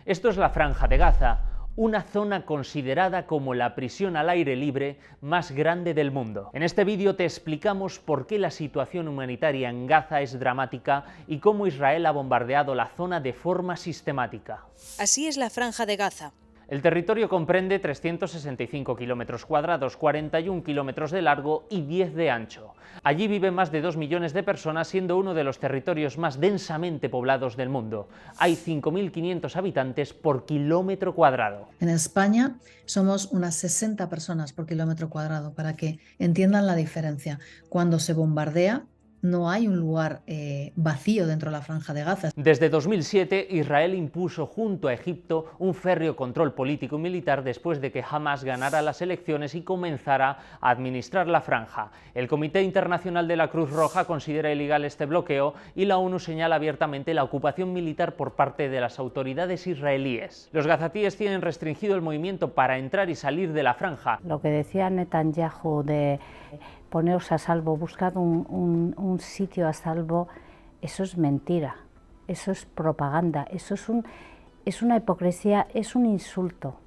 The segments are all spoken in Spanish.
Esto es la Franja de Gaza, una zona considerada como la prisión al aire libre más grande del mundo. En este vídeo te explicamos por qué la situación humanitaria en Gaza es dramática y cómo Israel ha bombardeado la zona de forma sistemática. Así es la Franja de Gaza. El territorio comprende 365 kilómetros cuadrados, 41 kilómetros de largo y 10 de ancho. Allí viven más de 2 millones de personas, siendo uno de los territorios más densamente poblados del mundo. Hay 5.500 habitantes por kilómetro cuadrado. En España somos unas 60 personas por kilómetro cuadrado, para que entiendan la diferencia. Cuando se bombardea, no hay un lugar vacío dentro de la Franja de Gaza. Desde 2007, Israel impuso junto a Egipto un férreo control político y militar después de que Hamas ganara las elecciones y comenzara a administrar la franja. El Comité Internacional de la Cruz Roja considera ilegal este bloqueo y la ONU señala abiertamente la ocupación militar por parte de las autoridades israelíes. Los gazatíes tienen restringido el movimiento para entrar y salir de la franja. Lo que decía Netanyahu de poneros a salvo, buscad un sitio a salvo, eso es mentira, eso es propaganda, eso es una hipocresía, es un insulto,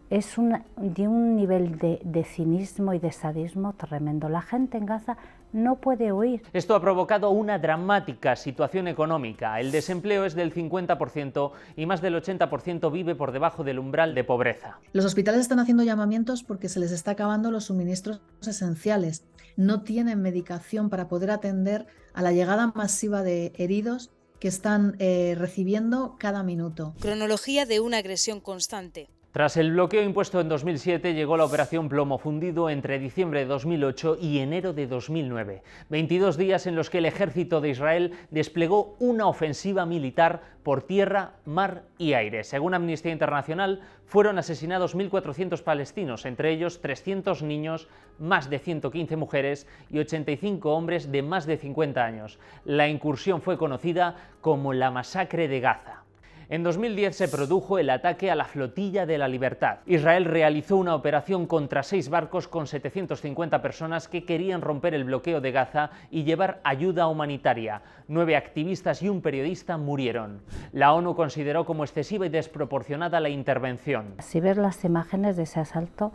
es de un nivel de cinismo y de sadismo tremendo. La gente en Gaza no puede huir. Esto ha provocado una dramática situación económica. El desempleo es del 50% y más del 80% vive por debajo del umbral de pobreza. Los hospitales están haciendo llamamientos porque se les está acabando los suministros esenciales. No tienen medicación para poder atender a la llegada masiva de heridos que están recibiendo cada minuto. Cronología de una agresión constante. Tras el bloqueo impuesto en 2007, llegó la operación Plomo Fundido entre diciembre de 2008 y enero de 2009. 22 días en los que el ejército de Israel desplegó una ofensiva militar por tierra, mar y aire. Según Amnistía Internacional, fueron asesinados 1.400 palestinos, entre ellos 300 niños, más de 115 mujeres y 85 hombres de más de 50 años. La incursión fue conocida como la Masacre de Gaza. En 2010 se produjo el ataque a la Flotilla de la Libertad. Israel realizó una operación contra 6 barcos con 750 personas que querían romper el bloqueo de Gaza y llevar ayuda humanitaria. 9 activistas y un periodista murieron. La ONU consideró como excesiva y desproporcionada la intervención. Si ves las imágenes de ese asalto,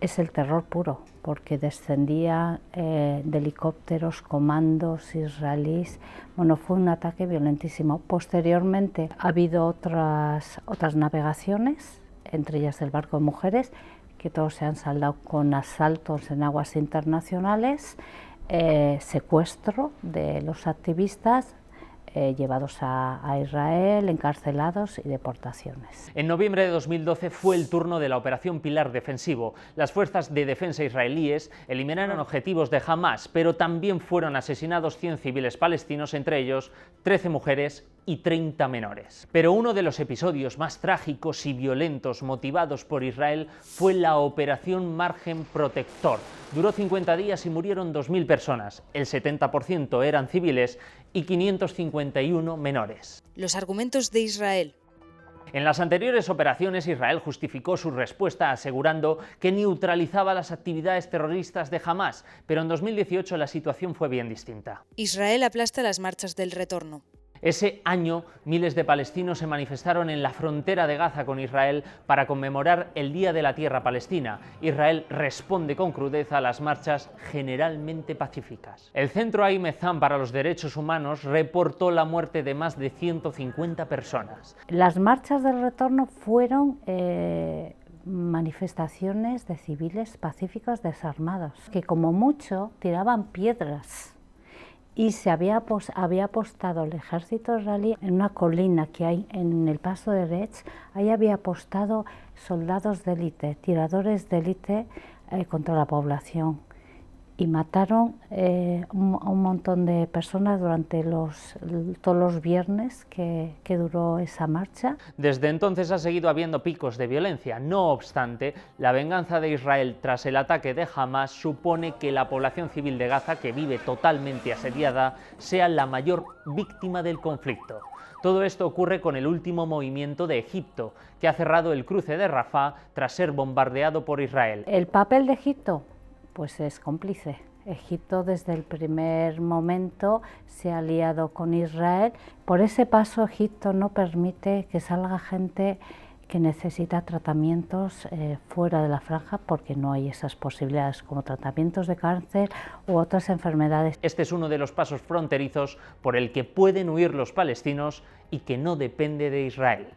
es el terror puro, porque descendían de helicópteros, comandos israelíes. Bueno, fue un ataque violentísimo. Posteriormente ha habido otras navegaciones, entre ellas el barco de mujeres, que todos se han saldado con asaltos en aguas internacionales, secuestro de los activistas, llevados a Israel, encarcelados y deportaciones. En noviembre de 2012 fue el turno de la Operación Pilar Defensivo. Las fuerzas de defensa israelíes eliminaron objetivos de Hamas, pero también fueron asesinados 100 civiles palestinos, entre ellos 13 mujeres y 30 menores. Pero uno de los episodios más trágicos y violentos motivados por Israel fue la Operación Margen Protector. Duró 50 días y murieron 2.000 personas. El 70% eran civiles y 551 menores. Los argumentos de Israel. En las anteriores operaciones, Israel justificó su respuesta asegurando que neutralizaba las actividades terroristas de Hamas, pero en 2018 la situación fue bien distinta. Israel aplasta las marchas del retorno. Ese año, miles de palestinos se manifestaron en la frontera de Gaza con Israel para conmemorar el Día de la Tierra Palestina. Israel responde con crudeza a las marchas generalmente pacíficas. El Centro Aimezam para los Derechos Humanos reportó la muerte de más de 150 personas. Las marchas del retorno fueron manifestaciones de civiles pacíficos desarmados, que como mucho tiraban piedras. Y se había apostado el ejército israelí en una colina que hay en el paso de Retz. Ahí había apostado soldados de élite, tiradores de élite contra la población. Y mataron a un montón de personas durante todos los viernes que duró esa marcha. Desde entonces ha seguido habiendo picos de violencia. No obstante, la venganza de Israel tras el ataque de Hamas supone que la población civil de Gaza, que vive totalmente asediada, sea la mayor víctima del conflicto. Todo esto ocurre con el último movimiento de Egipto, que ha cerrado el cruce de Rafah tras ser bombardeado por Israel. El papel de Egipto pues es cómplice. Egipto desde el primer momento se ha aliado con Israel. Por ese paso Egipto no permite que salga gente que necesita tratamientos fuera de la franja, porque no hay esas posibilidades, como tratamientos de cáncer u otras enfermedades. Este es uno de los pasos fronterizos por el que pueden huir los palestinos y que no depende de Israel.